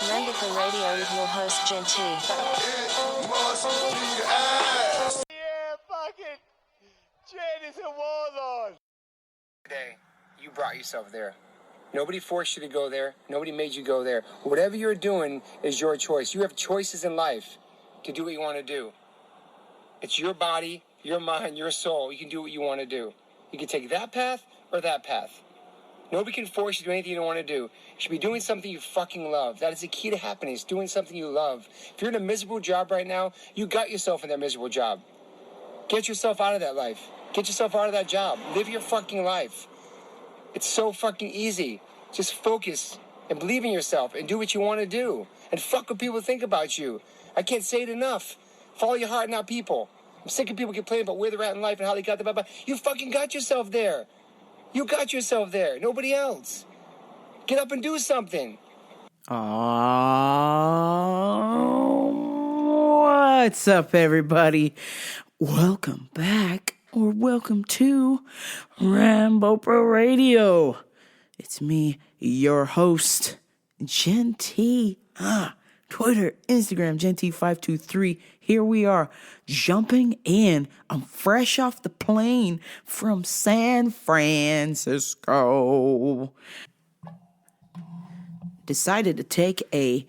Mandatory Radio with your host, Genty. Yeah, fucking Jen is a warlord. Today, you brought yourself there. Nobody forced you to go there. Nobody made you go there. Whatever you're doing is your choice. You have choices in life to do what you want to do. It's your body, your mind, your soul. You can do what you want to do. You can take that path or that path. Nobody can force you to do anything you don't want to do. You should be doing something you fucking love. That is the key to happiness, doing something you love. If you're in a miserable job right now, you got yourself in that miserable job. Get yourself out of that life. Get yourself out of that job. Live your fucking life. It's so fucking easy. Just focus and believe in yourself and do what you want to do. And fuck what people think about you. I can't say it enough. Follow your heart, not people. I'm sick of people complaining about where they're at in life and how they got there. But you fucking got yourself there. You got yourself there. Nobody else. Get up and do something. What's up, everybody? Welcome back, or welcome to Rambo Pro Radio. It's me, your host, Genty. Twitter, Instagram, Genty523. Here we are, jumping in. I'm fresh off the plane from San Francisco. Decided to take a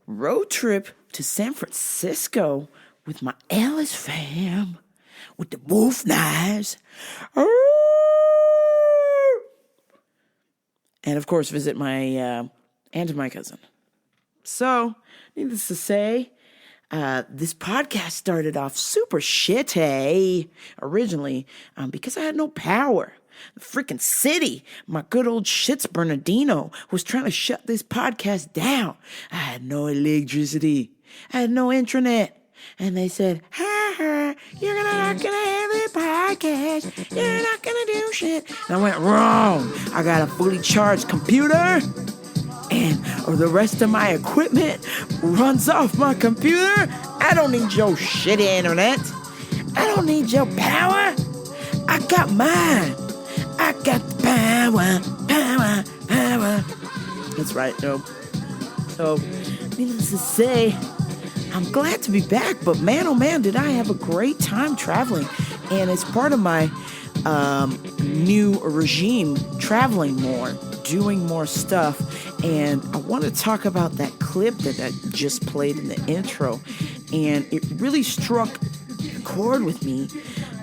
road trip to San Francisco with my Ellisfam, with the Wolfknives. And of course, visit my aunt and my cousin. So, needless to say, this podcast started off super shitty originally because I had no power. The freaking city, my good old shits Bernardino, was trying to shut this podcast down. I had no electricity. I had no internet. And they said, you're not gonna have a podcast. You're not gonna do shit. And I went, wrong. I got a fully charged computer. And the rest of my equipment runs off my computer. I don't need your shitty internet. I don't need your power. I got mine. I got the power. That's right, no. So, needless to say, I'm glad to be back, but man, oh man, did I have a great time traveling. And it's part of my new regime, traveling more, doing more stuff. And I want to talk about that clip that I just played in the intro. And it really struck a chord with me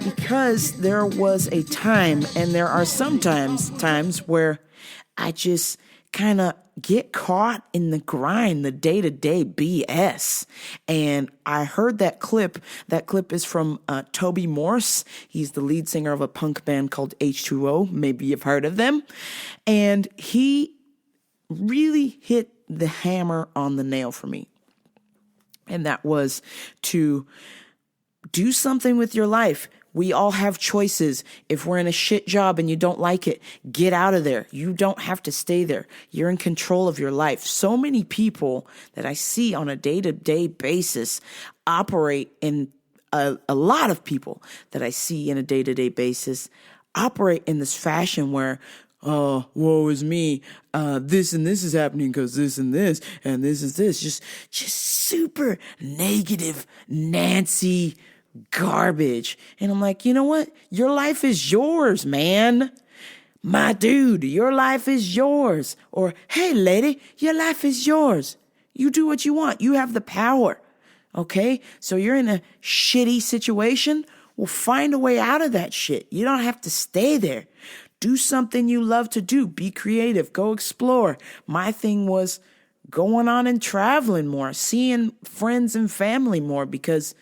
because there was a time, and there are sometimes times where I just kind of get caught in the grind, the day-to-day BS. And I heard that clip. That clip is from Toby Morse. He's the lead singer of a punk band called H2O. Maybe you've heard of them. And he really hit the hammer on the nail for me. And that was to do something with your life. We all have choices. If we're in a shit job and you don't like it, get out of there. You don't have to stay there. You're in control of your life. So many people that I see on a day-to-day basis operate in a lot of people that I see in a day-to-day basis operate in this fashion where, oh, woe is me. This and this is happening because this and this is this. Just super negative Nancy garbage. And I'm like, you know what? Your life is yours, man. My dude, your life is yours. Or, hey, lady, your life is yours. You do what you want. You have the power. Okay? So you're in a shitty situation. Well, find a way out of that shit. You don't have to stay there. Do something you love to do. Be creative. Go explore. My thing was going on and traveling more, seeing friends and family more, because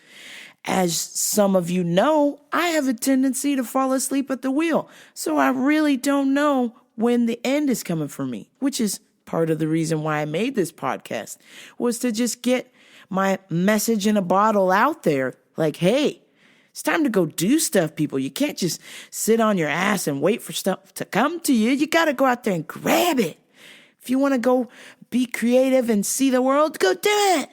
as some of you know, I have a tendency to fall asleep at the wheel. So I really don't know when the end is coming for me, which is part of the reason why I made this podcast, was to just get my message in a bottle out there. Like, hey, it's time to go do stuff, people. You can't just sit on your ass and wait for stuff to come to you. You got to go out there and grab it. If you want to go be creative and see the world, go do it.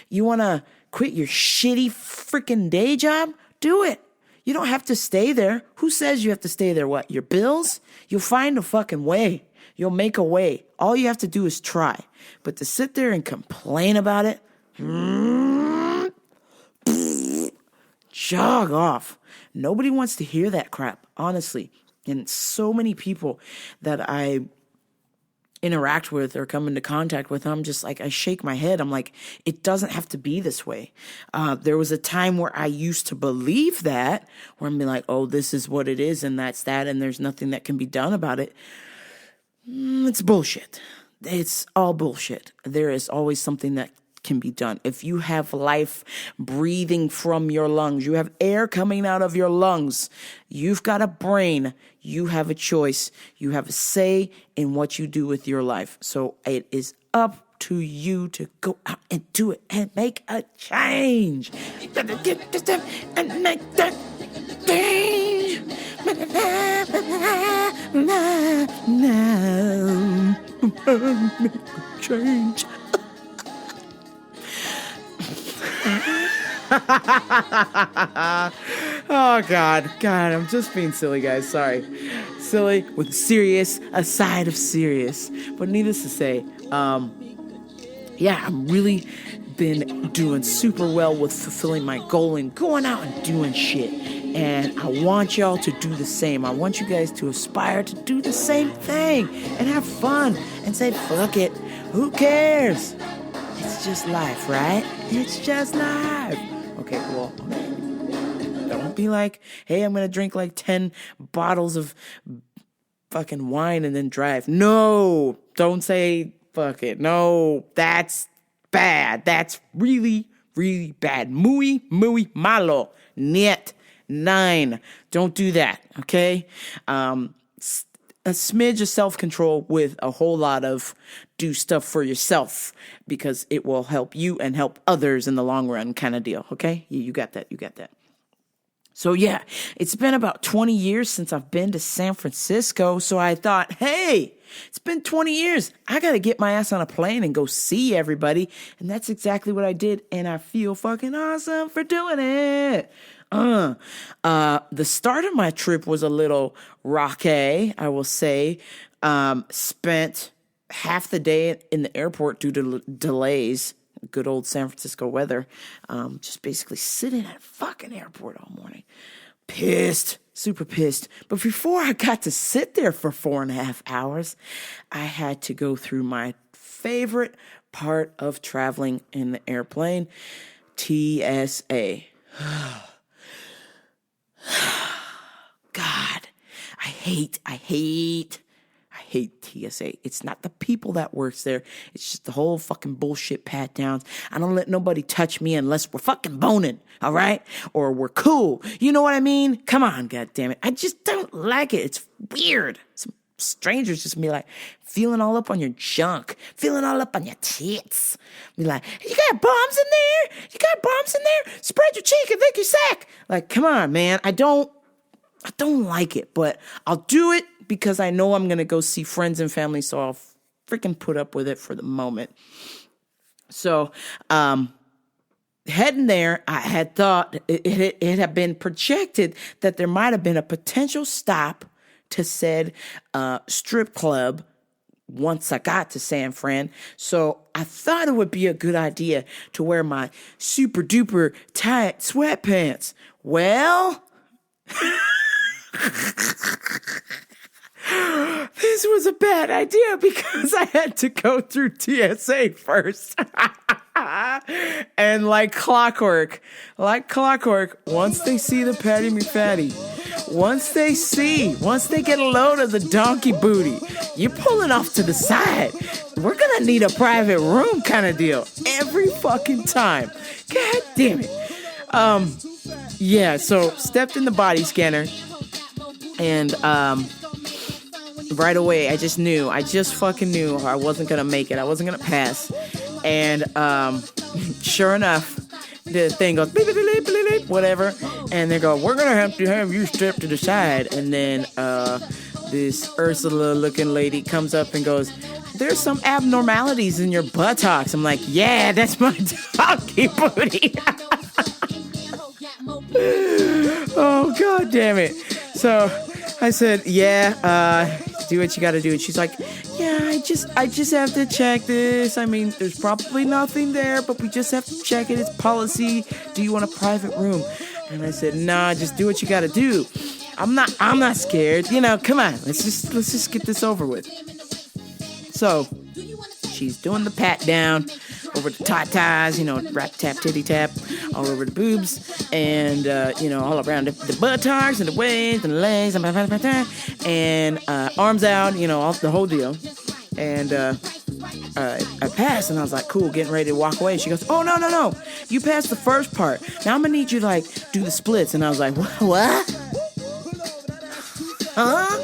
You want to quit your shitty freaking day job? Do it. You don't have to stay there. Who says you have to stay there? What? Your bills? You'll find a fucking way. You'll make a way. All you have to do is try. But to sit there and complain about it, jog off. Nobody wants to hear that crap, honestly. And so many people that I interact with or come into contact with, I'm just like, I shake my head. I'm like, it doesn't have to be this way. There was a time where I used to believe that, where I'm like, oh, this is what it is, and that's that, and there's nothing that can be done about it. It's bullshit. It's all bullshit. There is always something that can be done. If you have life breathing from your lungs, you have air coming out of your lungs, you've got a brain, you have a choice, you have a say in what you do with your life. So it is up to you to go out and do it and make a change. You gotta get this stuff and make that change. Make a change. Oh, God, I'm just being silly, guys. Sorry. Silly with serious, a side of serious. But needless to say, I'm really been doing super well with fulfilling my goal and going out and doing shit. And I want y'all to do the same. I want you guys to aspire to do the same thing and have fun and say, fuck it. Who cares? It's just life, right? It's just life. Okay, well, don't be like, hey, I'm going to drink like 10 bottles of fucking wine and then drive. No, don't say fuck it. No, that's bad. That's really, really bad. Muy malo. Niet. 9. Don't do that, okay? A smidge of self-control with a whole lot of do stuff for yourself because it will help you and help others in the long run kind of deal, okay? You got that. So yeah, it's been about 20 years since I've been to San Francisco, so I thought, hey, it's been 20 years. I got to get my ass on a plane and go see everybody, and that's exactly what I did, and I feel fucking awesome for doing it. The start of my trip was a little rocky, I will say. Spent half the day in the airport due to delays. Good old San Francisco weather. Just basically sitting at a fucking airport all morning. Pissed. Super pissed. But before I got to sit there for 4.5 hours, I had to go through my favorite part of traveling in the airplane, TSA. God, I hate TSA. It's not the people that works there. It's just the whole fucking bullshit pat downs. I don't let nobody touch me unless we're fucking boning, all right? Or we're cool. You know what I mean? Come on, goddammit. I just don't like it. It's weird. Some strangers just be like feeling all up on your junk, feeling all up on your tits. Be like, you got bombs in there? You got bombs in there? Spread your cheek and lick your sack. Like, come on, man. I don't like it, but I'll do it because I know I'm going to go see friends and family, so I'll freaking put up with it for the moment. So, heading there, I had thought it had been projected that there might have been a potential stop to said strip club once I got to San Fran. So I thought it would be a good idea to wear my super duper tight sweatpants. Well, this was a bad idea because I had to go through TSA first. And like clockwork, once they see the Patty McFatty, once they get a load of the donkey booty, you're pulling off to the side. We're gonna need a private room kind of deal every fucking time. God damn it. Yeah, so stepped in the body scanner and right away I just fucking knew I wasn't gonna make it. I wasn't gonna pass. And sure enough, the thing goes beep, beep, beep, beep, beep, whatever, and they go, we're gonna have you step to the side. And then this Ursula looking lady comes up and goes, there's some abnormalities in your buttocks. I'm like, yeah, that's my donkey booty. Oh, god damn it. So I said, yeah, do what you got to do. And she's like, yeah, I just have to check this. I mean, there's probably nothing there, but we just have to check it. It's policy. Do you want a private room? And I said, nah, just do what you got to do. I'm not scared. You know, come on. Let's just get this over with. So she's doing the pat down over the tatas, you know, rap tap titty tap all over the boobs, and you know, all around the buttocks and the waist and the legs and arms out, you know, all the whole deal. And I passed, and I was like, cool, getting ready to walk away. She goes, oh, no, you passed the first part. Now I'm gonna need you to like do the splits. And I was like, what? Huh?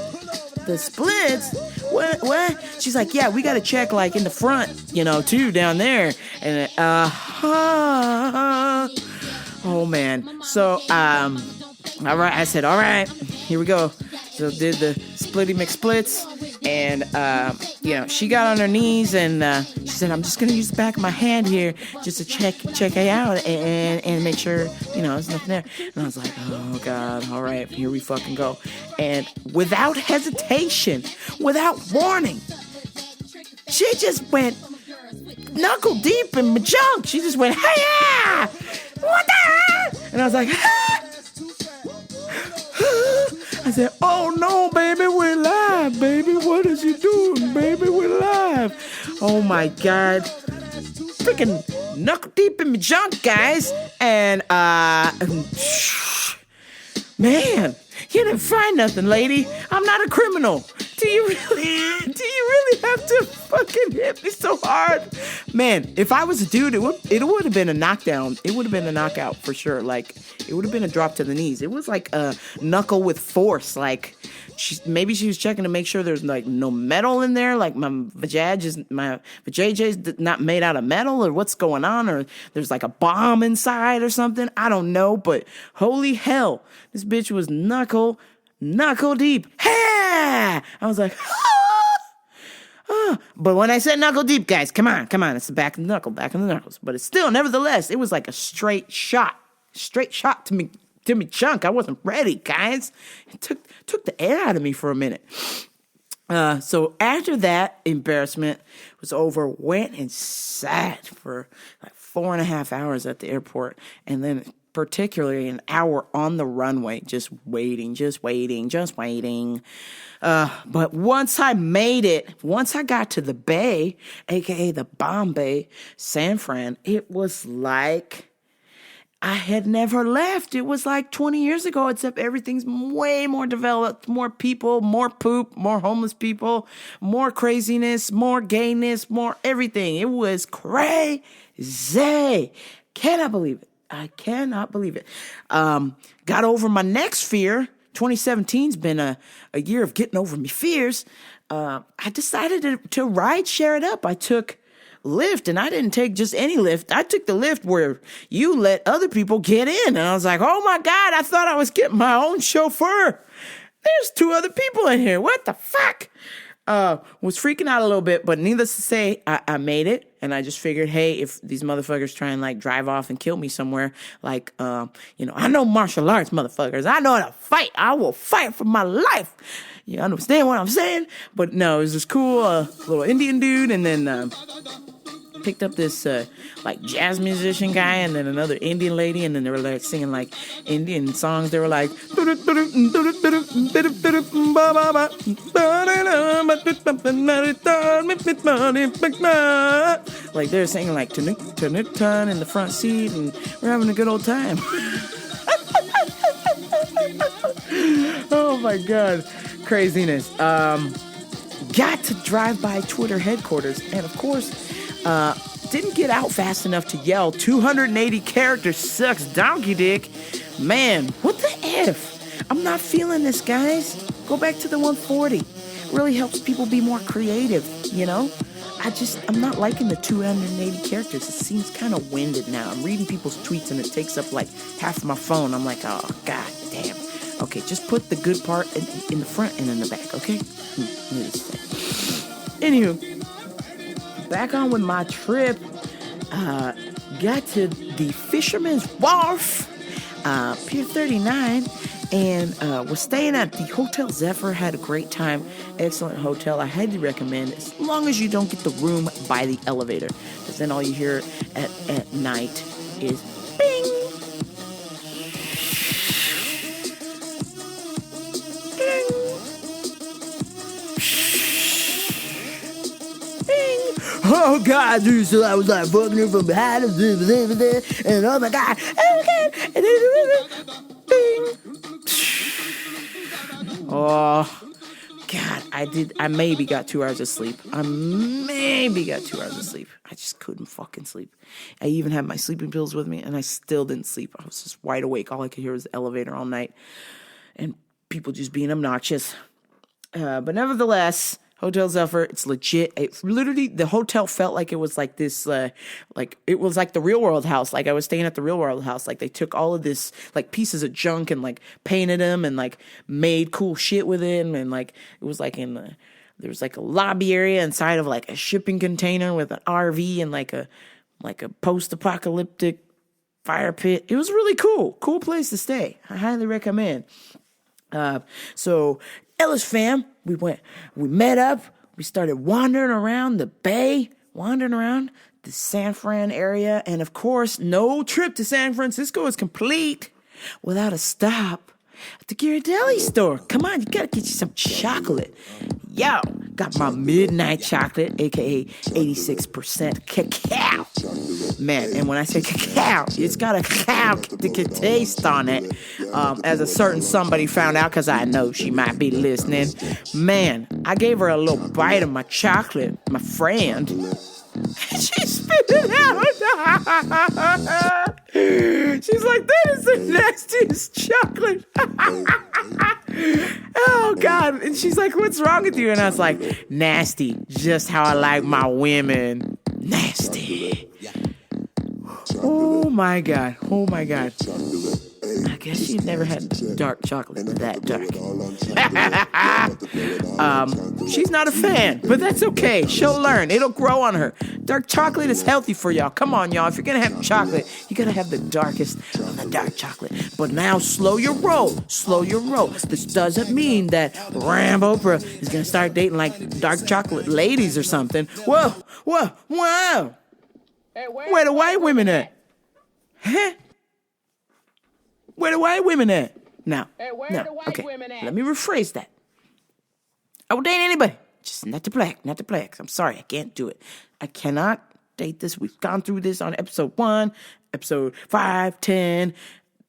The splits? What? She's like, yeah, we gotta check like in the front, you know, too, down there. And oh man. So all right, I said, all right, here we go. So did the splitty McSplits, and you know, she got on her knees, and she said, I'm just gonna use the back of my hand here just to check it out and make sure, you know, there's nothing there. And I was like, oh god, all right, here we fucking go. And without hesitation, without warning, she just went knuckle deep in my junk. She just went, hey, yeah, what the hell? And I was like, I said, oh no, baby, we're live, baby. What is you doing, baby? We're live. Oh my god. Freaking knuckle deep in my junk, guys. And man, you didn't find nothing, lady. I'm not a criminal. Do you really have to fucking hit me so hard? Man, if I was a dude, it would have been a knockdown. It would have been a knockout for sure. Like, it would have been a drop to the knees. It was like a knuckle with force. Like, maybe she was checking to make sure there's like no metal in there. Like my vajayjay's not made out of metal, or what's going on, or there's like a bomb inside or something. I don't know, but holy hell, this bitch was knuckle deep. Ha! I was like, ah. But when I said knuckle deep, guys, come on, it's the back of the knuckles. But it's still, nevertheless, it was like a straight shot to me chunk. I wasn't ready, guys. It took the air out of me for a minute. So after that embarrassment was over, went and sat for like 4.5 hours at the airport, and then particularly an hour on the runway, just waiting. But once I made it, once I got to the Bay, aka the Bombay, San Fran, it was like I had never left. It was like 20 years ago, except everything's way more developed, more people, more poop, more homeless people, more craziness, more gayness, more everything. It was crazy. Cannot believe it. I cannot believe it. Got over my next fear. 2017's been a year of getting over my fears. I decided to share it up. I took Lyft, and I didn't take just any Lyft. I took the Lyft where you let other people get in. And I was like, oh my God, I thought I was getting my own chauffeur. There's 2 other people in here. What the fuck? Was freaking out a little bit, but needless to say, I made it. And I just figured, hey, if these motherfuckers try and like drive off and kill me somewhere, like, you know, I know martial arts, motherfuckers. I know how to fight. I will fight for my life. You understand what I'm saying? But no, it was this cool little Indian dude, and then picked up this like jazz musician guy, and then another Indian lady, and then they were like singing like Indian songs. They were like they're singing like Taanuk Tan in the front seat, and we're having a good old time. Oh my God, craziness. Got to drive by Twitter headquarters, and of course, didn't get out fast enough to yell 280 characters sucks donkey dick. Man, what the F? I'm not feeling this, guys. Go back to the 140. It really helps people be more creative, you know? I'm not liking the 280 characters. It seems kind of winded now. I'm reading people's tweets and it takes up like half of my phone. I'm like, oh, God damn. Okay, just put the good part in the front and in the back, okay? Anywho, back on with my trip. Got to the Fisherman's Wharf. Pier 39, and was staying at the Hotel Zephyr. Had a great time. Excellent hotel. I highly recommend, as long as you don't get the room by the elevator, because then all you hear at night is bing. Oh God, dude, so I was like fucking her from behind and oh my God, oh God, I maybe got 2 hours of sleep. I just couldn't fucking sleep. I even had my sleeping pills with me and I still didn't sleep. I was just wide awake. All I could hear was the elevator all night and people just being obnoxious. But nevertheless, Hotel Zephyr, it's legit. It literally, the hotel felt like it was like this, like it was like the Real World house. Like I was staying at the Real World house. Like they took all of this like pieces of junk and like painted them and like made cool shit with it. And like it was like there was like a lobby area inside of like a shipping container with an RV and like a post-apocalyptic fire pit. It was really cool place to stay. I highly recommend. So Ellisfam, we met up, we started wandering around the bay, wandering around the San Fran area, and of course, no trip to San Francisco is complete without a stop at the Ghirardelli store. Come on, you gotta get you some chocolate. Yo, got my midnight chocolate, aka 86% cacao. Man, and when I say cacao, it's got a cacao taste on it. As a certain somebody found out, because I know she might be listening. Man, I gave her a little bite of my chocolate, my friend. She spit it out. She's like, that is the nastiest chocolate. Oh, God. And she's like, what's wrong with you? And I was like, nasty. Just how I like my women. Nasty. Oh, my God. I guess she's never had dark chocolate that dark. She's not a fan, but that's okay. She'll learn. It'll grow on her. Dark chocolate is healthy for y'all. Come on, y'all. If you're gonna have chocolate, you gotta have the darkest of the dark chocolate. But now, slow your roll. This doesn't mean that Rambo Oprah is gonna start dating like dark chocolate ladies or something. Whoa. Hey, where the white women at? Huh? Where the white women at? Now, women at? Let me rephrase that. I will date anybody, just not the blacks. I'm sorry, I can't do it. I cannot date this. We've gone through this on episode 1, episode 5, 10,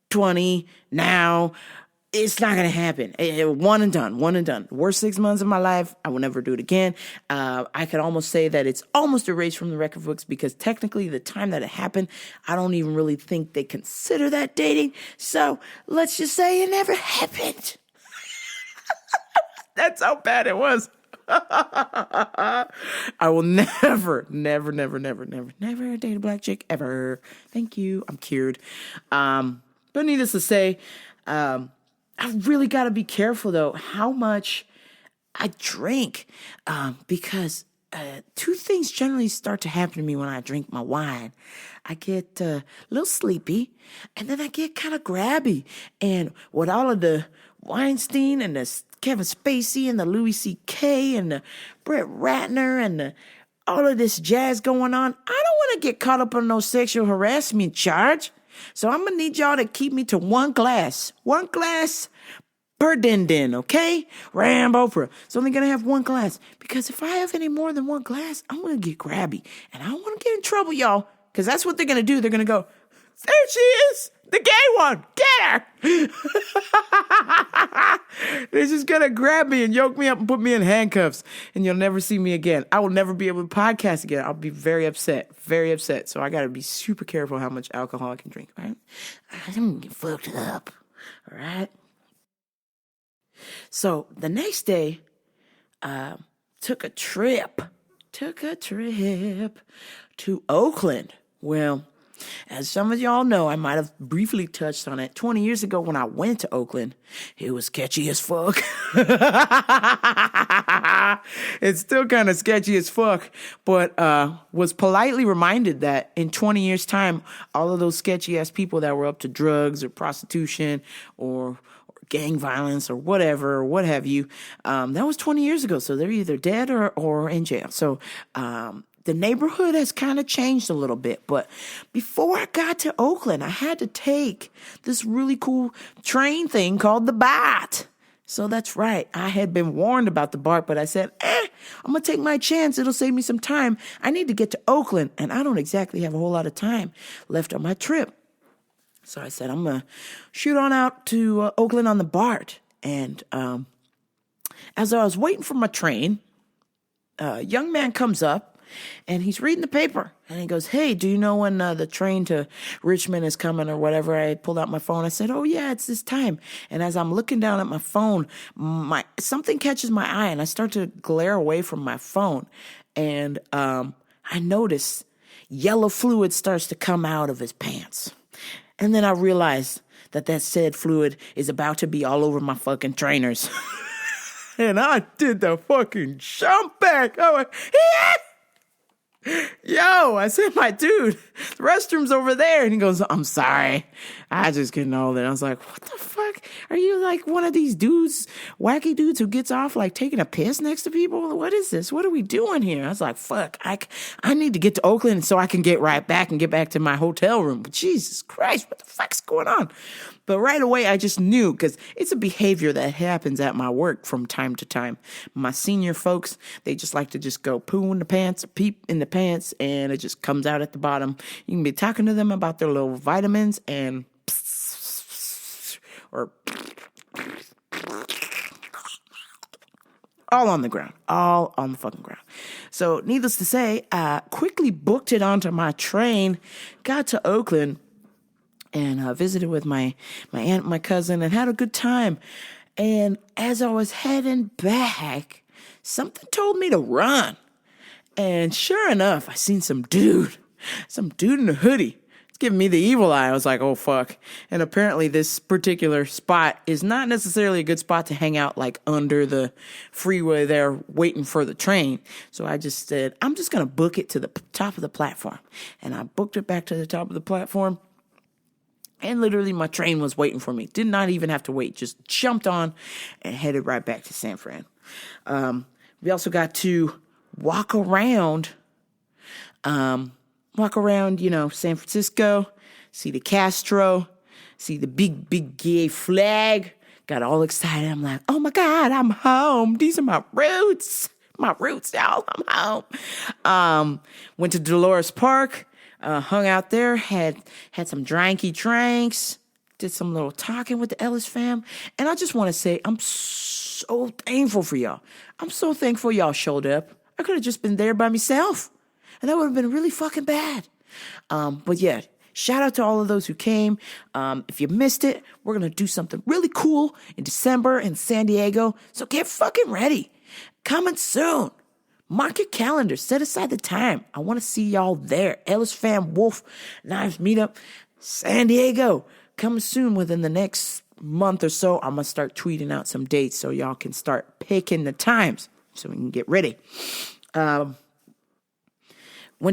20. Now, it's not going to happen. One and done. Worst 6 months of my life. I will never do it again. I could almost say that it's almost erased from the record books because technically the time that it happened, I don't even really think they consider that dating. So let's just say it never happened. That's how bad it was. I will never date a black chick ever. Thank you. I'm cured. But needless to say, I really got to be careful, though, how much I drink, because 2 things generally start to happen to me when I drink my wine. I get a little sleepy, and then I get kind of grabby. And with all of the Weinstein and the Kevin Spacey and the Louis C.K. and the Brett Ratner and all of this jazz going on, I don't want to get caught up on no sexual harassment charge. So I'm going to need y'all to keep me to 1 glass. 1 glass per din, okay? Rambo Oprah. It's only going to have 1 glass. Because if I have any more than 1 glass, I'm going to get grabby. And I don't want to get in trouble, y'all. Because that's what they're going to do. They're going to go, there she is. The gay one. Get her. They're just going to grab me and yoke me up and put me in handcuffs. And you'll never see me again. I will never be able to podcast again. I'll be very upset. So I got to be super careful how much alcohol I can drink, right? I'm going to get fucked up. All right? So the next day, took a trip to Oakland. Well, As some of y'all know, I might have briefly touched on it. 20 years ago when I went to Oakland, it was sketchy as fuck. It's still kind of sketchy as fuck, but was politely reminded that in 20 years' time, all of those sketchy-ass people that were up to drugs or prostitution or gang violence or whatever, or what have you, that was 20 years ago. So they're either dead or in jail. So the neighborhood has kind of changed a little bit. But before I got to Oakland, I had to take this really cool train thing called the Bart. So that's right. I had been warned about the Bart, but I said, I'm going to take my chance. It'll save me some time. I need to get to Oakland, and I don't exactly have a whole lot of time left on my trip. So I said, I'm going to shoot on out to Oakland on the Bart. And as I was waiting for my train, a young man comes up, and he's reading the paper. And he goes, hey, do you know when the train to Richmond is coming or whatever? I pulled out my phone. I said, oh, yeah, it's this time. And as I'm looking down at my phone, something catches my eye, and I start to glare away from my phone. And I notice yellow fluid starts to come out of his pants. And then I realized that said fluid is about to be all over my fucking trainers. And I did the fucking jump back. I went, yeah! Yo, I said, my dude, the restroom's over there. And he goes, I'm sorry. I just couldn't hold it. I was like, what the fuck? Are you like one of these dudes, wacky dudes who gets off like taking a piss next to people? What is this? What are we doing here? I was like, fuck, I need to get to Oakland so I can get right back and get back to my hotel room. But Jesus Christ, what the fuck's going on? But right away, I just knew, because it's a behavior that happens at my work from time to time. My senior folks, they just like to just go poo in the pants or peep in the pants, and it just comes out at the bottom. You can be talking to them about their little vitamins and or all on the ground, all on the fucking ground. So needless to say, I quickly booked it onto my train, got to Oakland, and visited with my aunt and my cousin and had a good time. And as I was heading back, something told me to run. And sure enough, I seen some dude in a hoodie. It's giving me the evil eye. I was like, oh, fuck. And apparently this particular spot is not necessarily a good spot to hang out, like under the freeway there waiting for the train. So I just said, I'm just going to book it to the top of the platform. And I booked it back to the top of the platform. And literally my train was waiting for me. Did not even have to wait. Just jumped on and headed right back to San Fran. We also got to walk around, San Francisco, see the Castro, see the big gay flag. Got all excited. I'm like, oh my God, I'm home. These are my roots. My roots, y'all. I'm home. Went to Dolores Park. Hung out there, had some drinks, did some little talking with the Ellisfam. And I just want to say, I'm so thankful for y'all. I'm so thankful y'all showed up. I could have just been there by myself, and that would have been really fucking bad. But yeah, shout out to all of those who came. If you missed it, we're going to do something really cool in December in San Diego. So get fucking ready. Coming soon. Mark your calendar. Set aside the time. I want to see y'all there. Ellisfam Wolfknives meetup, San Diego. Coming soon within the next month or so. I'm going to start tweeting out some dates so y'all can start picking the times so we can get ready. Went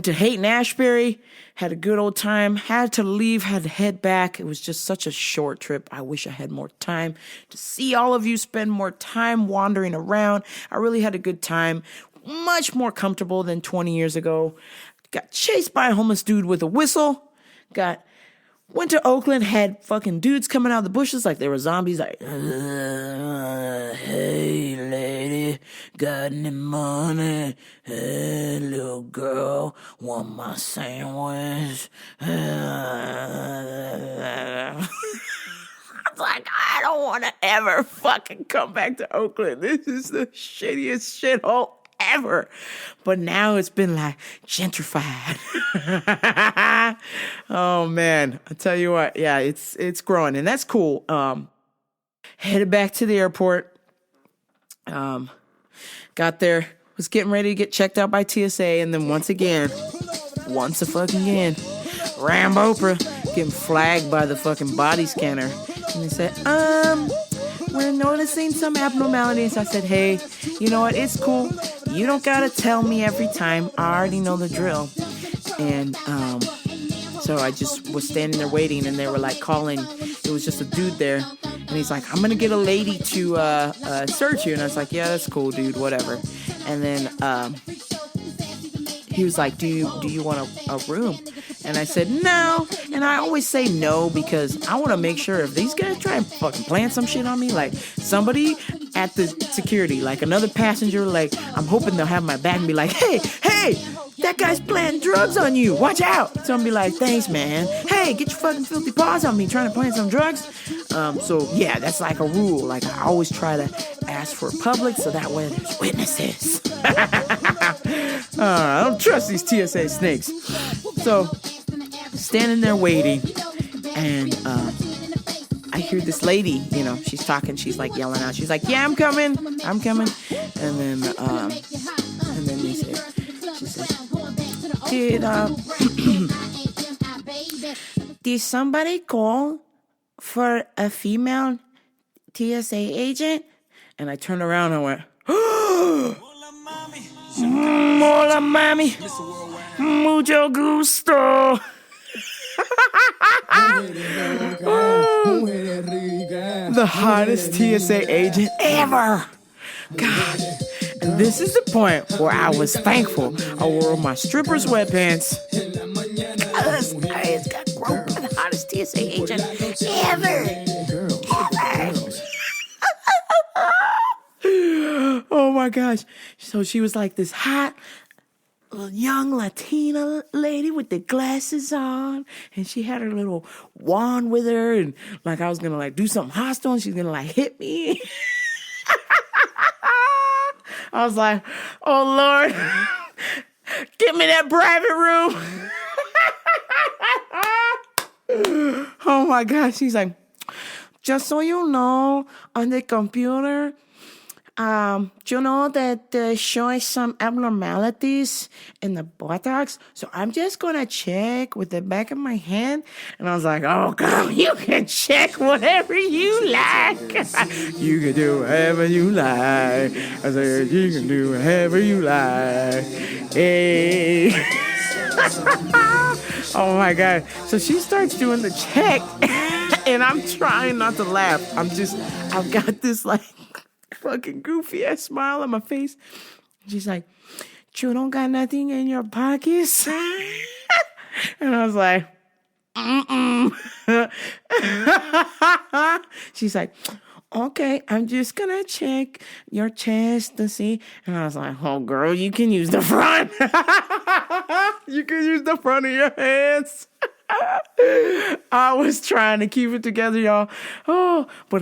to Haight-Ashbury. Had a good old time. Had to leave. Had to head back. It was just such a short trip. I wish I had more time to see all of you, spend more time wandering around. I really had a good time. Much more comfortable than 20 years ago. Got chased by a homeless dude with a whistle. Went to Oakland, had fucking dudes coming out of the bushes like they were zombies. Like, hey, lady, got any money? Hey, little girl, want my sandwich? I was like, I don't want to ever fucking come back to Oakland. This is the shittiest shithole ever. But now it's been like gentrified. Oh man, I tell you what, yeah, it's growing, and that's cool. Headed back to the airport. Got there, was getting ready to get checked out by TSA, and then once a fucking again, Rambo Oprah getting flagged by the fucking body scanner. And they said, we're noticing some abnormalities. I said, hey, you know what? It's cool. You don't gotta tell me every time. I already know the drill. And so I just was standing there waiting, and they were like calling. It was just a dude there, and he's like, I'm gonna get a lady to search you. And I was like, yeah, that's cool, dude, whatever. And then he was like, do you want a room? And I said, no. And I always say no because I want to make sure if these guys try and fucking plant some shit on me, like somebody at the security, like another passenger, like I'm hoping they'll have my back and be like, hey, that guy's planting drugs on you. Watch out. So I'm be like, thanks, man. Hey, get your fucking filthy paws on me trying to plant some drugs. So yeah, that's like a rule. Like I always try to ask for public so that way there's witnesses. I don't trust these TSA snakes. So standing there waiting, and I hear this lady, you know, she's talking, she's like yelling out, she's like, yeah, I'm coming. And then they said, she said, did somebody call for a female TSA agent? And I turned around and went, hola mami, mucho gusto. The hottest TSA agent ever. God. And this is the point where I was thankful I wore my stripper sweatpants. I got groped by the hottest TSA agent ever. Oh my gosh. So she was like this hot young Latina lady with the glasses on, and she had her little wand with her, and like I was gonna like do something hostile and she's gonna like hit me. I was like, oh Lord, give me that private room. Oh my gosh. She's like, just so you know, on the computer, you know that they're showing some abnormalities in the buttocks. So I'm just going to check with the back of my hand. And I was like, oh, girl, you can check whatever you like. You can do whatever you like. I said, you can do whatever you like. Hey. Oh, my God. So she starts doing the check. And I'm trying not to laugh. I've got this, like, fucking goofy ass smile on my face. She's like, you don't got nothing in your pockets? And I was like, She's like, okay, I'm just gonna check your chest to see. And I was like, oh girl, you can use the front. You can use the front of your hands. I was trying to keep it together, y'all. Oh, but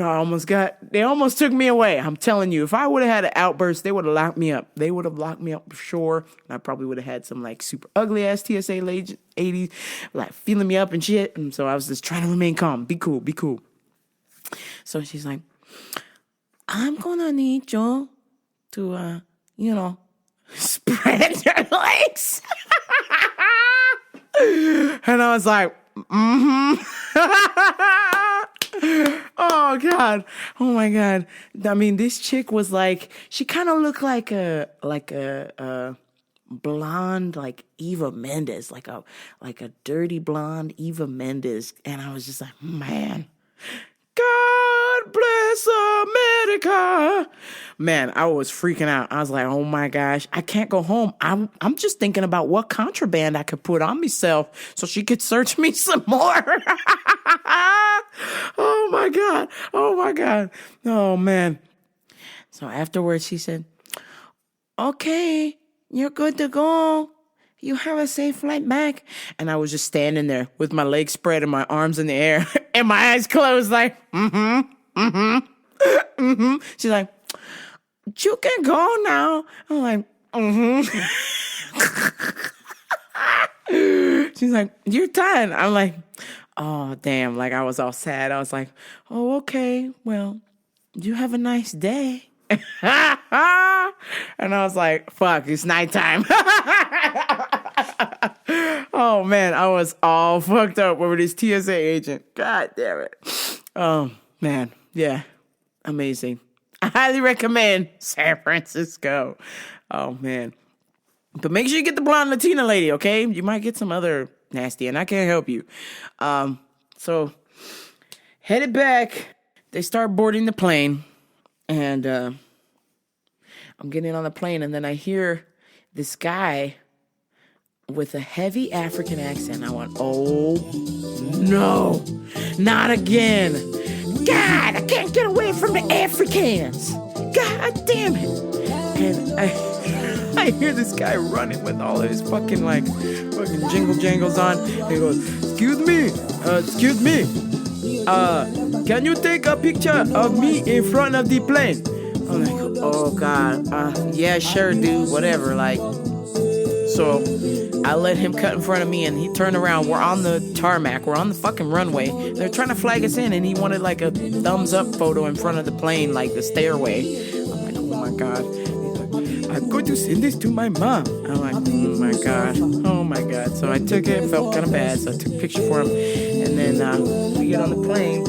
they almost took me away. I'm telling you, if I would have had an outburst, they would have locked me up. They would have locked me up for sure. And I probably would have had some like super ugly ass TSA ladies like feeling me up and shit. And so I was just trying to remain calm. Be cool. So she's like, I'm gonna need you to, spread your legs. And I was like, Oh, God. Oh, my God. I mean, this chick was like, she kind of looked like a blonde, like Eva Mendes, like a dirty blonde Eva Mendes. And I was just like, man, God bless America. Man, I was freaking out. I was like, oh my gosh, I can't go home. I'm just thinking about what contraband I could put on myself so she could search me some more. Oh my God. Oh man. So afterwards she said, okay, you're good to go. You have a safe flight back. And I was just standing there with my legs spread and my arms in the air and my eyes closed like, She's like, you can go now. I'm like, She's like, you're done. I'm like, oh, damn. Like I was all sad. I was like, oh, okay. Well, you have a nice day. And I was like, fuck, it's nighttime. Oh, man, I was all fucked up over this TSA agent. God damn it. Oh, man. Yeah. Amazing. I highly recommend San Francisco. Oh, man. But make sure you get the blonde Latina lady, okay? You might get some other nasty, and I can't help you. So, headed back. They start boarding the plane, and I'm getting on the plane, and then I hear this guy with a heavy African accent. I went, oh, no, not again. God, I can't get away from the Africans. God damn it. And I hear this guy running with all of his fucking jingle jangles on. And he goes, excuse me. Can you take a picture of me in front of the plane? I'm like, oh, God. Yeah, sure, dude. Whatever. So I let him cut in front of me, and he turned around. We're on the tarmac. We're on the fucking runway. They're trying to flag us in, and he wanted a thumbs up photo in front of the plane, the stairway. I'm like, oh, my God. He's like, I'm going to send this to my mom. I'm like, oh, my God. Oh, my God. So I took it. Felt kind of bad, so I took a picture for him. And then we get on the plane,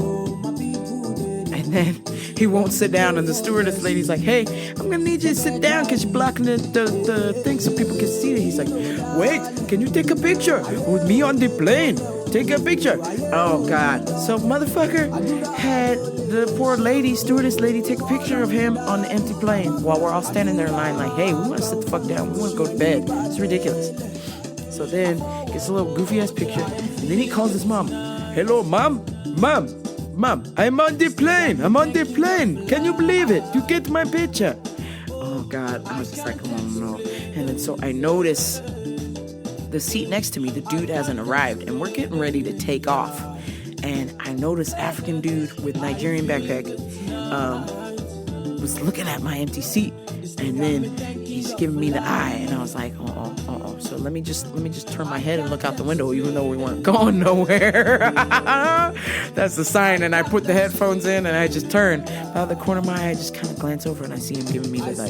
and then he won't sit down, and the stewardess lady's like, hey, I'm gonna need you to sit down because you're blocking the thing so people can see it. He's like, wait, can you take a picture with me on the plane? Take a picture. Oh, God. So motherfucker had the poor stewardess lady, take a picture of him on the empty plane while we're all standing there in line like, hey, we want to sit the fuck down. We want to go to bed. It's ridiculous. So then gets a little goofy-ass picture, and then he calls his mom. Hello, Mom, I'm on the plane. Can you believe it? You get my picture. Oh, God. I was just like, oh, no. And then so I notice the seat next to me, the dude hasn't arrived, and we're getting ready to take off. And I noticed African dude with Nigerian backpack was looking at my empty seat. And then he's giving me the eye, and I was like, so let me just turn my head and look out the window, even though we weren't going nowhere. That's the sign. And I put the headphones in, and I just turn. Out of the corner of my eye, I just kind of glance over, and I see him giving me the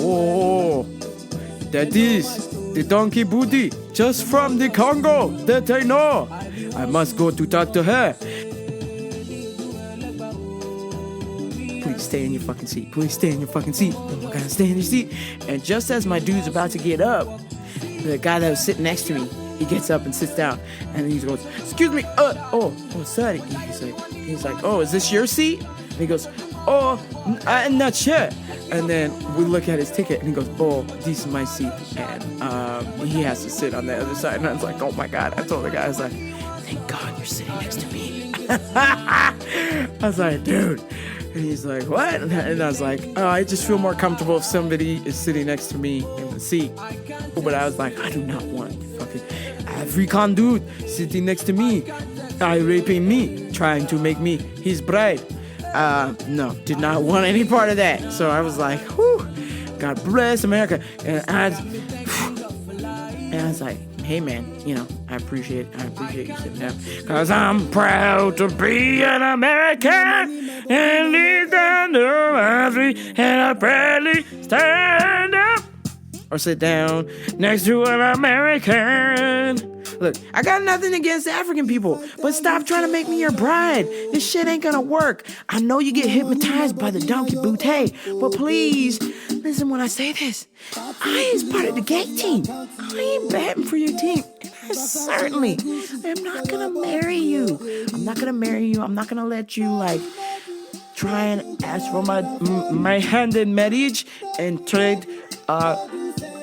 whoa, that is the donkey booty just from the Congo that I know. I must go to talk to her. Please stay in your fucking seat. Please stay in your fucking seat. Oh my God, stay in your seat. And just as my dude's about to get up, the guy that was sitting next to me, he gets up and sits down, and he goes, excuse me, sorry. He's like, oh, is this your seat? And he goes, oh, I'm not sure. And then we look at his ticket, and he goes, oh, this is my seat. And he has to sit on the other side. And I was like, oh my God. I told the guy, I was like, thank God you're sitting next to me. I was like, dude. And he's like, what? And I was like, oh, I just feel more comfortable if somebody is sitting next to me in the seat. But I was like, I do not want fucking African dude sitting next to me, raping me, trying to make me his bride. No, did not want any part of that. So I was like, whew, God bless America. And I was like, hey man, I appreciate you sitting down, cause I'm proud to be an American and lead down the country, and I proudly stand up or sit down next to an American. Look, I got nothing against African people, but stop trying to make me your bride. This shit ain't gonna work. I know you get hypnotized by the donkey booty, but please, listen when I say this. I is part of the gay team. I ain't batting for your team. And I certainly am not gonna marry you. I'm not gonna let you, try and ask for my hand in marriage and trade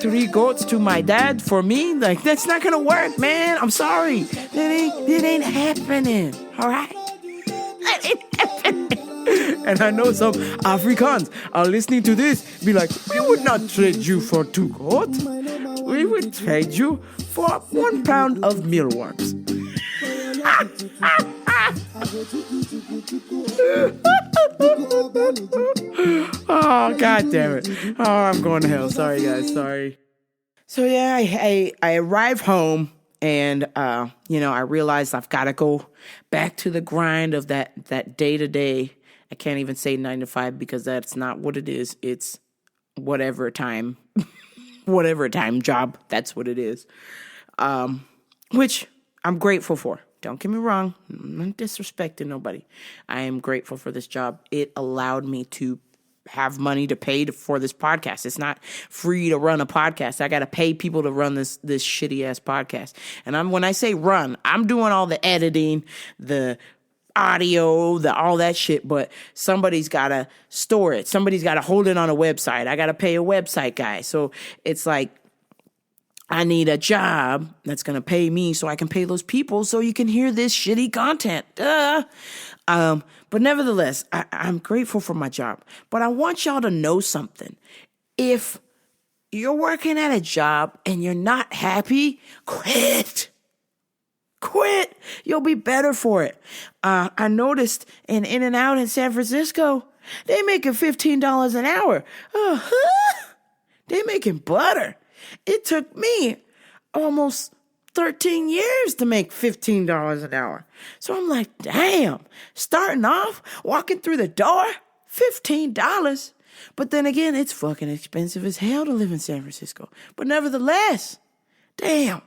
3 goats to my dad for me. That's not gonna work, man. I'm sorry. That ain't happening. All right? That ain't happening. And I know some Afrikaans are listening to this, be like, we would not trade you for 2 goats. We would trade you for 1 pound of mealworms. Oh, God damn it. Oh, I'm going to hell. Sorry, guys. Sorry. So, yeah, I arrive home, and, I realize I've got to go back to the grind of that day-to-day. I can't even say 9 to 5 because that's not what it is. It's whatever time job. That's what it is. which I'm grateful for. Don't get me wrong. I'm not disrespecting nobody. I am grateful for this job. It allowed me to have money to pay for this podcast. It's not free to run a podcast. I got to pay people to run this shitty ass podcast. And when I say run, I'm doing all the editing, the audio, all that shit, but somebody's got to store it. Somebody's got to hold it on a website. I got to pay a website guy. So it's like, I need a job that's going to pay me so I can pay those people so you can hear this shitty content. Duh. But nevertheless, I'm grateful for my job. But I want y'all to know something. If you're working at a job and you're not happy, quit. Quit. You'll be better for it. I noticed in In-N-Out in San Francisco, they making $15 an hour. They making butter. It took me almost 13 years to make $15 an hour. So I'm like, damn, starting off, walking through the door, $15. But then again, it's fucking expensive as hell to live in San Francisco. But nevertheless, damn.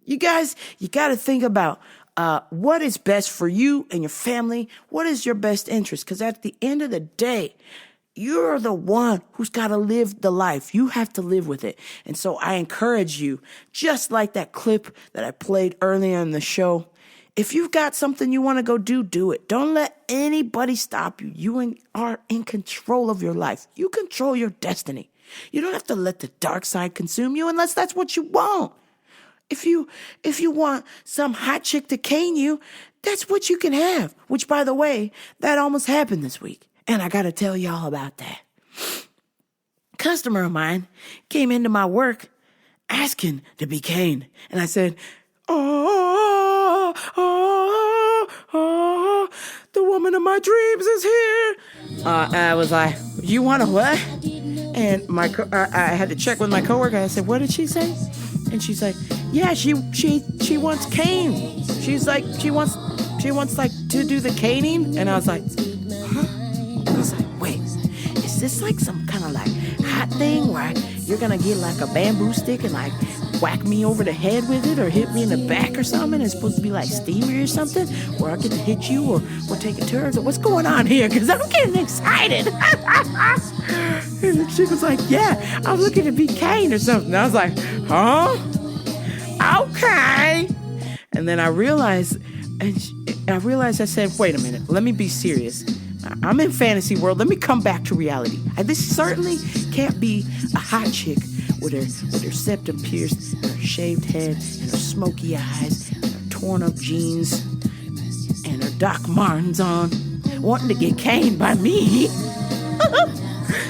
You guys, you got to think about what is best for you and your family. What is your best interest? Because at the end of the day, you're the one who's got to live the life. You have to live with it. And so I encourage you, just like that clip that I played earlier in the show, if you've got something you want to go do it. Don't let anybody stop you. You are in control of your life. You control your destiny. You don't have to let the dark side consume you unless that's what you want. If you want some hot chick to cane you, that's what you can have. Which, by the way, that almost happened this week. And I got to tell y'all about that. Customer of mine came into my work asking to be caned. And I said, the woman of my dreams is here. I was like, you want a what? And I had to check with my coworker. I said, what did she say? And she's like, yeah, she wants cane. She's like, she wants like to do the caning. And I was like, huh? I was like, wait, is this like some kind of like hot thing where you're gonna get like a bamboo stick and like whack me over the head with it or hit me in the back or something? It's supposed to be like Steamy or something where I get to hit you or we're taking turns or what's going on here? Because I'm getting excited. And the chick was like, yeah, I'm looking to be caned or something. I was like, huh? Okay. And then I realized, I said, wait a minute, let me be serious. I'm in fantasy world. Let me come back to reality. This certainly can't be a hot chick with her septum pierced, and her shaved head, and her smoky eyes, and her torn up jeans, and her Doc Martens on, wanting to get caned by me.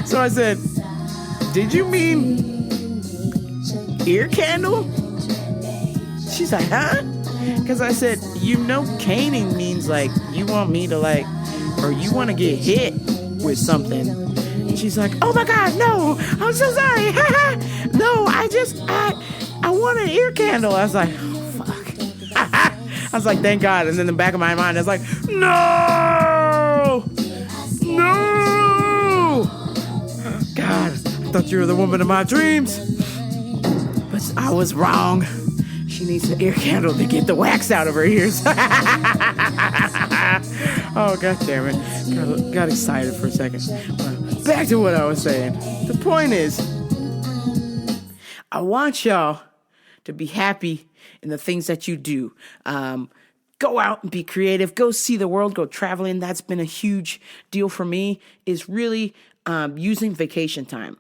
So I said, did you mean ear candle? She's like, huh? Because I said, caning means like you want me to like, or you want to get hit with something. And she's like, oh my God, no, I'm so sorry. No, I want an ear candle. I was like, oh, fuck. I was like, thank God. And then in the back of my mind, I was like, no. God, I thought you were the woman of my dreams. But I was wrong. She needs an ear candle to get the wax out of her ears. Oh, God damn it. Got excited for a second. But back to what I was saying. The point is, I want y'all to be happy in the things that you do. Go out and be creative. Go see the world. Go traveling. That's been a huge deal for me, is really using vacation time.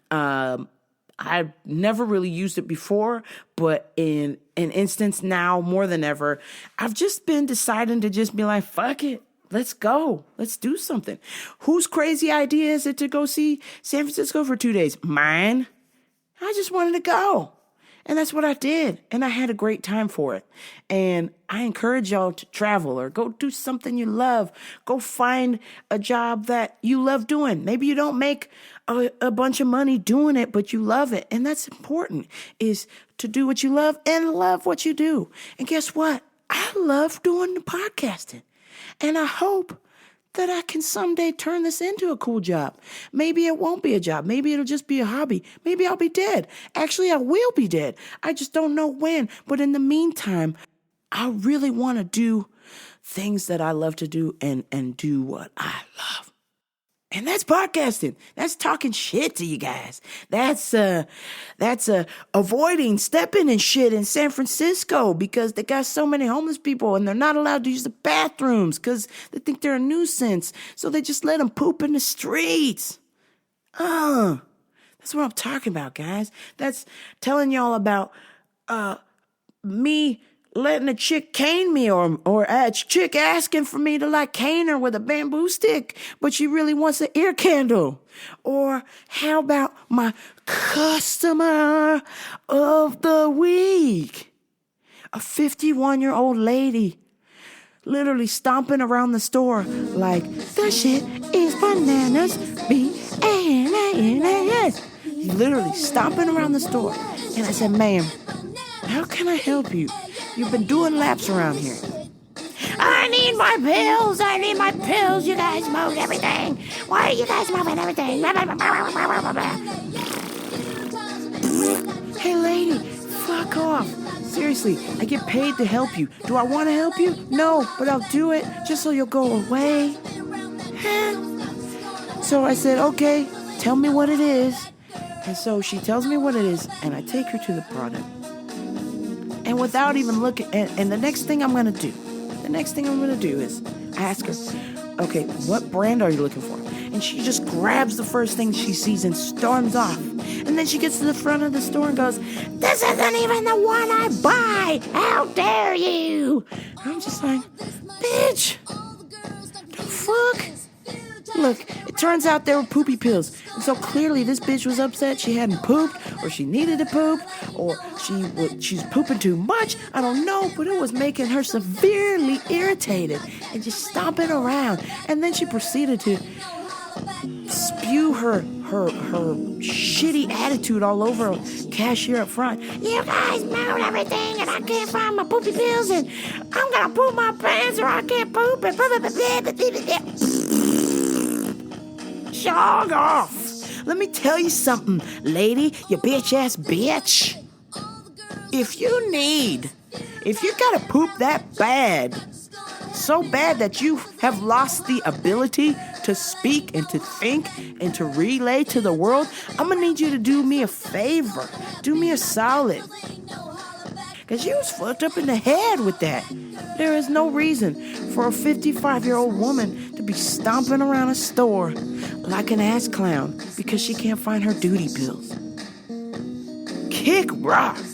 I've never really used it before, but in an instance now more than ever, I've just been deciding to just be like, fuck it. Let's go. Let's do something. Whose crazy idea is it to go see San Francisco for 2 days? Mine. I just wanted to go. And that's what I did. And I had a great time for it. And I encourage y'all to travel or go do something you love. Go find a job that you love doing. Maybe you don't make a bunch of money doing it, but you love it. And that's important, is to do what you love and love what you do. And guess what? I love doing the podcasting. And I hope that I can someday turn this into a cool job. Maybe it won't be a job. Maybe it'll just be a hobby. Maybe I'll be dead. Actually, I will be dead. I just don't know when. But in the meantime, I really want to do things that I love to do and do what I love. And that's podcasting. That's talking shit to you guys. That's avoiding stepping in shit in San Francisco because they got so many homeless people and they're not allowed to use the bathrooms because they think they're a nuisance. So they just let them poop in the streets. That's what I'm talking about, guys. That's telling y'all about me letting a chick cane me or a chick asking for me to like cane her with a bamboo stick, but she really wants an ear candle. Or how about my customer of the week? A 51-year-old lady literally stomping around the store like, the shit is bananas, B-A-N-A-N-A-S. Literally stomping around the store. And I said, ma'am, how can I help you? You've been doing laps around here. I need my pills. You guys moved everything. Why are you guys moving everything? Hey, lady, fuck off. Seriously, I get paid to help you. Do I want to help you? No, but I'll do it just so you'll go away. So I said, okay, tell me what it is. And so she tells me what it is, and I take her to the product. And without even looking, and the next thing I'm going to do is ask her, okay, what brand are you looking for? And she just grabs the first thing she sees and storms off. And then she gets to the front of the store and goes, this isn't even the one I buy. How dare you? And I'm just like, bitch, the fuck? Look, it turns out they were poopy pills. And so clearly this bitch was upset she hadn't pooped, or she needed to poop, or she's pooping too much. I don't know, but it was making her severely irritated and just stomping around. And then she proceeded to spew her shitty attitude all over a cashier up front. You guys moved everything and I can't find my poopy pills and I'm gonna poop my pants or I can't poop and Shog off. Let me tell you something, lady, you bitch ass bitch. If you gotta poop that bad, so bad that you have lost the ability to speak and to think and to relay to the world, I'm gonna need you to do me a favor. Do me a solid. Because you was fucked up in the head with that. There is no reason for a 55-year-old woman to be stomping around a store like an ass clown because she can't find her duty pills. Kick rocks.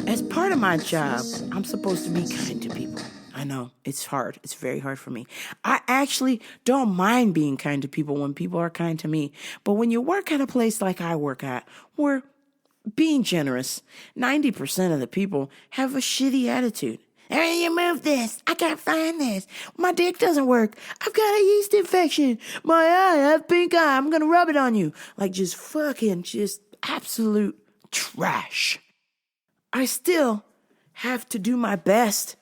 As part of my job, I'm supposed to be kind to people. I know, it's hard. It's very hard for me. I actually don't mind being kind to people when people are kind to me. But when you work at a place like I work at, where being generous, 90% of the people have a shitty attitude. Hey, you move this. I can't find this. My dick doesn't work. I've got a yeast infection. My eye, I have pink eye. I'm going to rub it on you. Like just absolute trash. I still have to do my best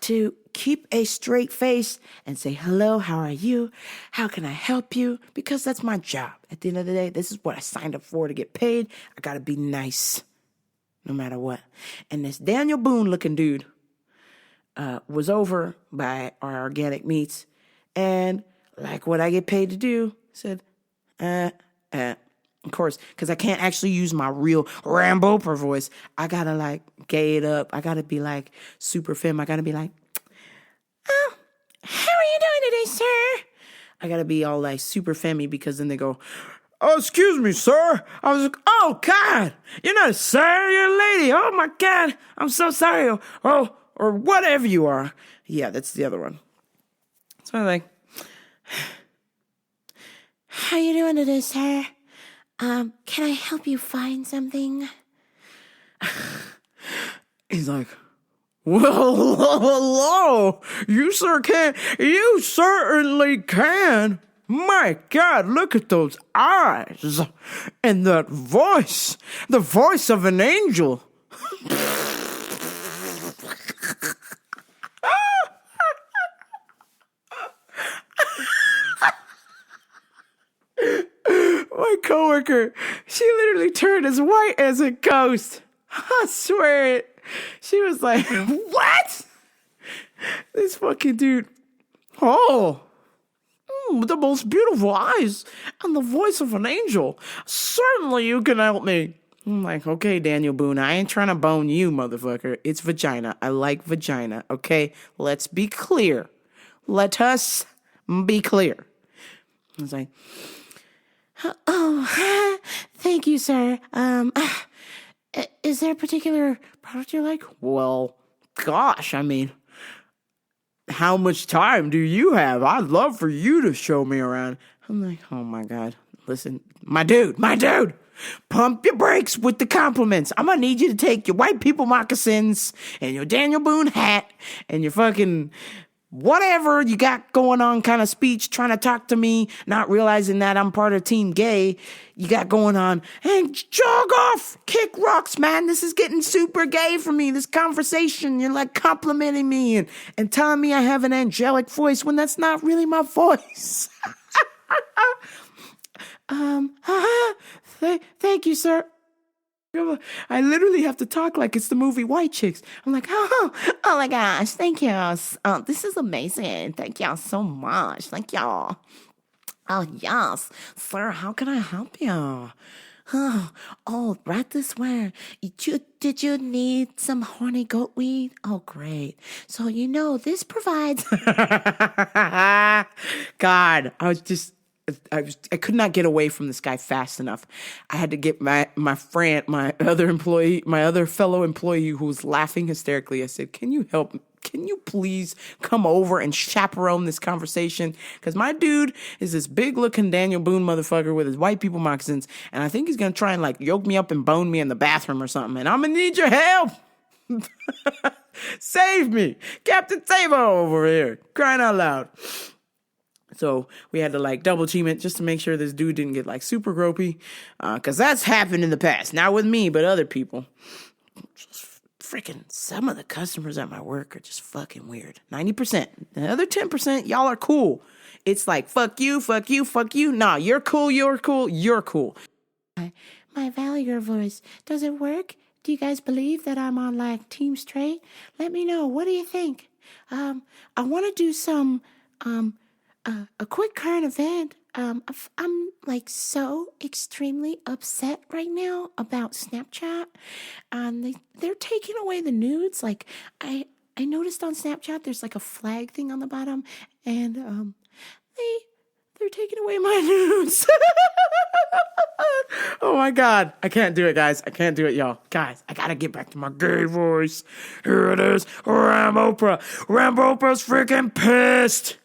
to keep a straight face and say, hello, how are you? How can I help you? Because that's my job. At the end of the day, this is what I signed up for to get paid. I gotta be nice, no matter what. And this Daniel Boone looking dude was over by our organic meats. And like what I get paid to do, said, of course, because I can't actually use my real Rambo voice. I gotta like gay it up. I gotta be like super femme. I gotta be like, oh, how are you doing today, sir? I gotta be all like super femmy because then they go, oh, excuse me, sir. I was like, oh, God, you're not a sir, you're a lady. Oh, my God, I'm so sorry. Oh, or whatever you are. Yeah, that's the other one. So I'm like, how you doing today, sir? Can I help you find something? He's like, well, hello. You certainly can. My God, look at those eyes and that voice, the voice of an angel. my coworker, she literally turned as white as a ghost. I swear it. She was like, what? This fucking dude. Oh, the most beautiful eyes and the voice of an angel. Certainly you can help me. I'm like, okay, Daniel Boone, I ain't trying to bone you, motherfucker. It's vagina. I like vagina, okay? Let's be clear. Let us be clear. I was like, oh, thank you, sir. Is there a particular product you like? Well, gosh, I mean, how much time do you have? I'd love for you to show me around. I'm like, oh my God. Listen, my dude, pump your brakes with the compliments. I'm gonna need you to take your white people moccasins and your Daniel Boone hat and your fucking whatever you got going on kind of speech trying to talk to me, not realizing that I'm part of Team Gay, you got going on, and jog off, kick rocks, man. This is getting super gay for me, this conversation. You're like complimenting me and telling me I have an angelic voice when that's not really my voice. Thank you, sir. I literally have to talk like it's the movie White Chicks. I'm like, oh my gosh, thank you. This is amazing. Thank y'all so much. Thank y'all. Oh, yes. Sir, how can I help you? Oh, right this way. Did you need some horny goat weed? Oh, great. So, this provides... God, I could not get away from this guy fast enough. I had to get my other fellow employee who was laughing hysterically. I said, can you help? Can you please come over and chaperone this conversation? Because my dude is this big looking Daniel Boone motherfucker with his white people moccasins. And I think he's going to try and like yoke me up and bone me in the bathroom or something. And I'm going to need your help. Save me. Captain Savo over here. Crying out loud. So we had to like double team it just to make sure this dude didn't get like super gropey. Cause that's happened in the past. Not with me, but other people. Just freaking some of the customers at my work are just fucking weird. 90%. The other 10%, y'all are cool. It's like, fuck you, fuck you, fuck you. Nah, you're cool, you're cool, you're cool. My Valier voice, does it work? Do you guys believe that I'm on like Team Straight? Let me know. What do you think? I want to do some, a quick current event. I'm like so extremely upset right now about Snapchat. They're taking away the nudes. Like I noticed on Snapchat there's like a flag thing on the bottom, and they're taking away my nudes. Oh my God. I can't do it, guys. I can't do it, y'all. Guys, I gotta get back to my gay voice. Here it is. Oprah's freaking pissed.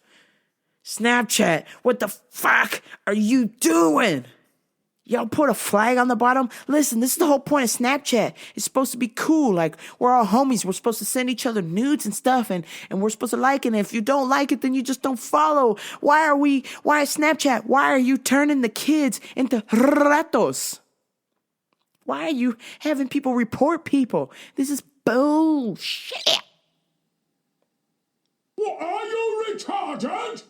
Snapchat, what the fuck are you doing? Y'all put a flag on the bottom? Listen, this is the whole point of Snapchat. It's supposed to be cool. Like, we're all homies. We're supposed to send each other nudes and stuff, and we're supposed to like it. And if you don't like it, then you just don't follow. Why is Snapchat? Why are you turning the kids into ratos? Why are you having people report people? This is bullshit. What, are you retarded?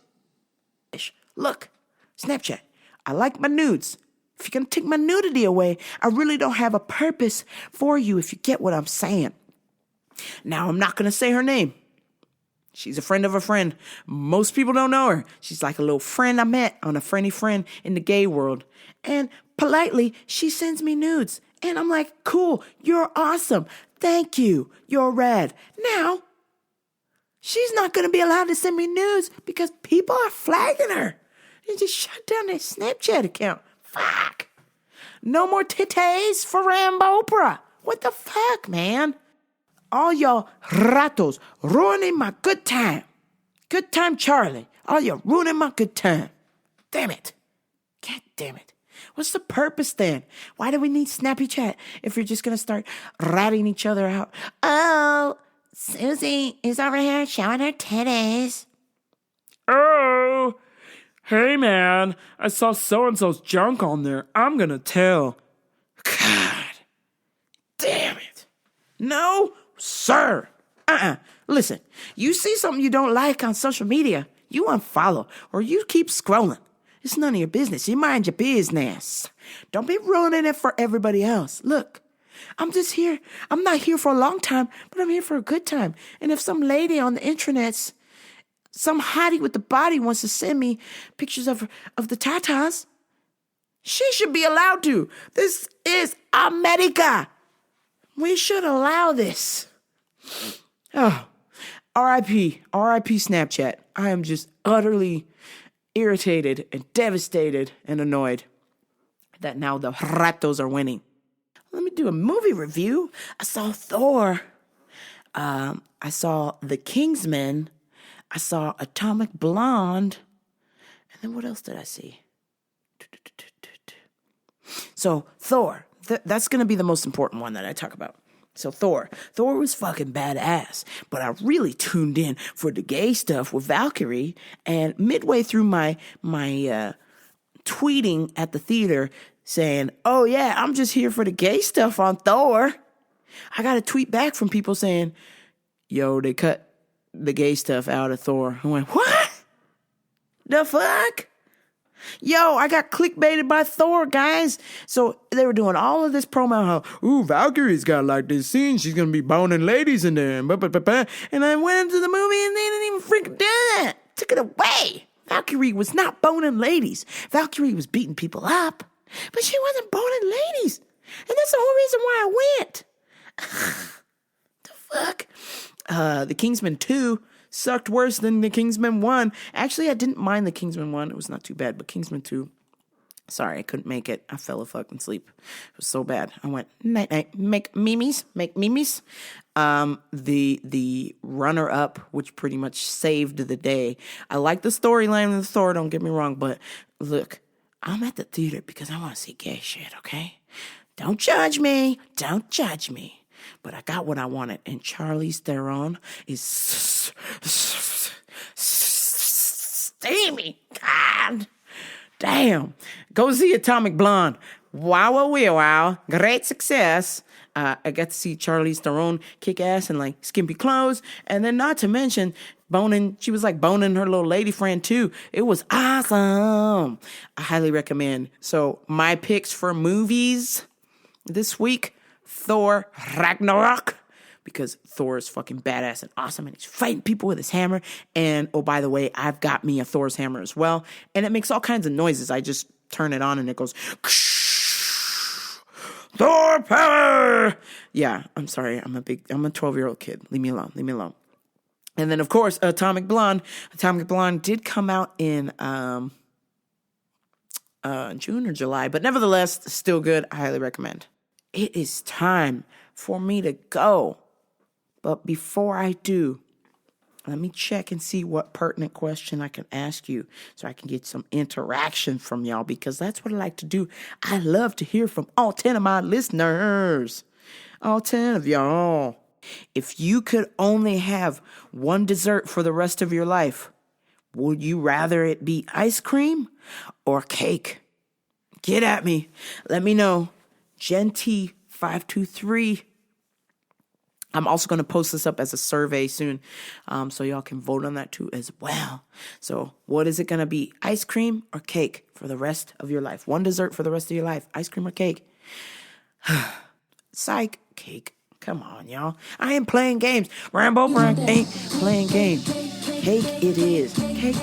Look, Snapchat, I like my nudes. If you're going to take my nudity away, I really don't have a purpose for you, if you get what I'm saying. Now, I'm not going to say her name. She's a friend of a friend. Most people don't know her. She's like a little friend I met on a friendly friend in the gay world. And politely, she sends me nudes. And I'm like, cool, you're awesome. Thank you. You're rad. Now, she's not going to be allowed to send me nudes because people are flagging her. They just shut down their Snapchat account. Fuck. No more titties for Rambo Oprah. What the fuck, man? All y'all ratos ruining my good time. Good time, Charlie. All y'all ruining my good time. Damn it. God damn it. What's the purpose then? Why do we need Snappy Chat if you're just going to start ratting each other out? Oh, Susie is over here showing her titties. Oh, hey man, I saw so-and-so's junk on there. I'm gonna tell. God damn it. No, sir. Listen, you see something you don't like on social media, you unfollow or you keep scrolling. It's none of your business. You mind your business. Don't be ruining it for everybody else. Look, I'm just here. I'm not here for a long time, but I'm here for a good time. And if some lady on the internets, some hottie with the body wants to send me pictures of the tatas, she should be allowed to. This is America. We should allow this. Oh, R.I.P. Snapchat. I am just utterly irritated and devastated and annoyed that now the ratos are winning. Let me do a movie review. I saw Thor. I saw The Kingsman. I saw Atomic Blonde. And then what else did I see? So Thor. That's going to be the most important one that I talk about. So Thor was fucking badass, but I really tuned in for the gay stuff with Valkyrie, and midway through my tweeting at the theater saying, oh yeah, I'm just here for the gay stuff on Thor, I got a tweet back from people saying, yo, they cut the gay stuff out of Thor. I went, what? The fuck? Yo, I got clickbaited by Thor, guys. So they were doing all of this promo, how, ooh, Valkyrie's got like this scene, she's gonna be boning ladies in there, and I went into the movie and they didn't even freaking do that. Took it away. Valkyrie was not boning ladies. Valkyrie was beating people up, but she wasn't boning ladies. And that's the whole reason why I went. The fuck? The Kingsman 2 sucked worse than The Kingsman 1. Actually, I didn't mind The Kingsman 1. It was not too bad, but Kingsman 2, sorry, I couldn't make it. I fell fucking asleep. It was so bad. I went, night, make memes. The runner-up, which pretty much saved the day. I like the storyline of the Thor, don't get me wrong, but look, I'm at the theater because I want to see gay shit, okay? Don't judge me. But I got what I wanted, and Charlize Theron is steamy. God damn. Go see Atomic Blonde. Wow. Great success. I got to see Charlize Theron kick ass in like skimpy clothes, and then not to mention boning. She was like boning her little lady friend too. It was awesome. I highly recommend. So my picks for movies this week: Thor Ragnarok, because Thor is fucking badass and awesome, and he's fighting people with his hammer. And oh, by the way, I've got me a Thor's hammer as well, and it makes all kinds of noises. I just turn it on and it goes Thor power. Yeah, I'm sorry. I'm a 12-year-old kid. Leave me alone. And then of course, Atomic Blonde. Atomic Blonde did come out in June or July, but nevertheless, still good. I highly recommend. It is time for me to go. But before I do, let me check and see what pertinent question I can ask you so I can get some interaction from y'all, because that's what I like to do. I love to hear from all 10 of my listeners. All 10 of y'all. If you could only have one dessert for the rest of your life, would you rather it be ice cream or cake? Get at me. Let me know. Genty523. I'm also going to post this up as a survey soon, so y'all can vote on that too as well. So what is it going to be? Ice cream or cake for the rest of your life? One dessert for the rest of your life. Ice cream or cake? Psych. Cake. Come on, y'all. I ain't playing games. Rambo Frank ain't playing games. Cake it is. Cake.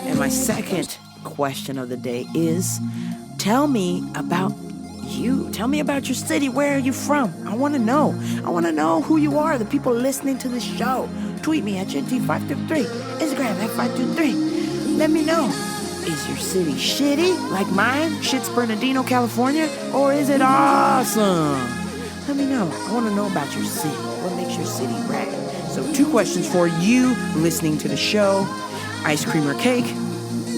And my second question of the day is, tell me about you. Tell me about your city. Where are you from? I want to know. I want to know who you are, the people listening to this show. Tweet me at GT523. Instagram at 523. Let me know. Is your city shitty like mine? Shit's Bernardino, California? Or is it awesome? Let me know. I want to know about your city. What makes your city rad? So 2 questions for you listening to the show. Ice cream or cake?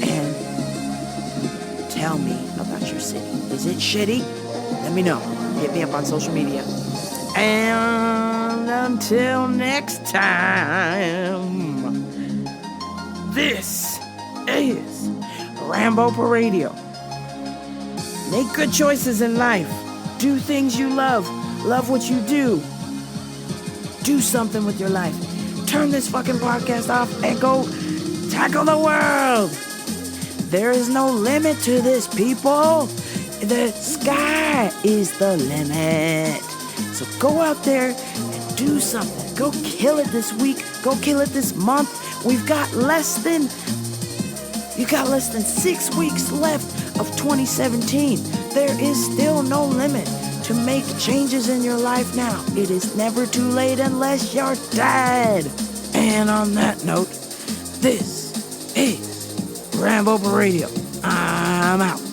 And tell me about your city. Is it shitty? Let me know. Hit me up on social media. And until next time, this is Rambo for Radio. Make good choices in life. Do things you love. Love what you do. Do something with your life. turn this fucking podcast off and go tackle the world. There is no limit to this, people. The sky is the limit. So go out there and do something. Go kill it this week. Go kill it this month. You got less than 6 weeks left of 2017. There is still no limit to make changes in your life now. It is never too late unless you're dead. And on that note, this is Rambo Radio. I'm out.